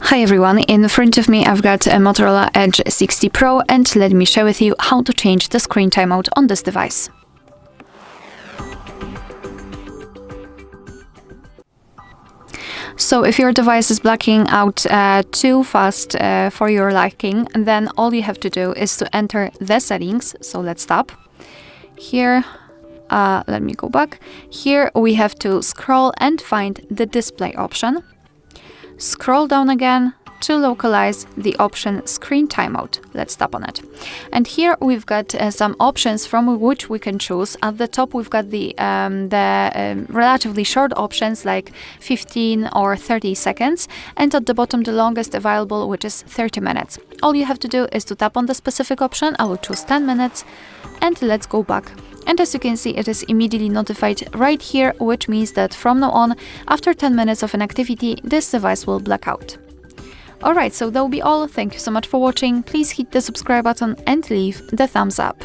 Hi everyone, in front of me I've got a Motorola Edge 60 Pro, and let me share with you how to change the screen timeout on this device. So if your device is blacking out too fast for your liking, then all you have to do is to enter the settings. So let's stop. Here, let me go back. Here we have to scroll and find the display option. Scroll down again to localize the option screen timeout. Let's tap on it. And here we've got some options from which we can choose. At the top we've got the relatively short options like 15 or 30 seconds, and at the bottom the longest available, which is 30 minutes. All you have to do is to tap on the specific option. I will choose 10 minutes and let's go back. And as you can see, it is immediately notified right here, which means that from now on, after 10 minutes of an activity, this device will black out. Alright, so that will be all. Thank you so much for watching. Please hit the subscribe button and leave the thumbs up.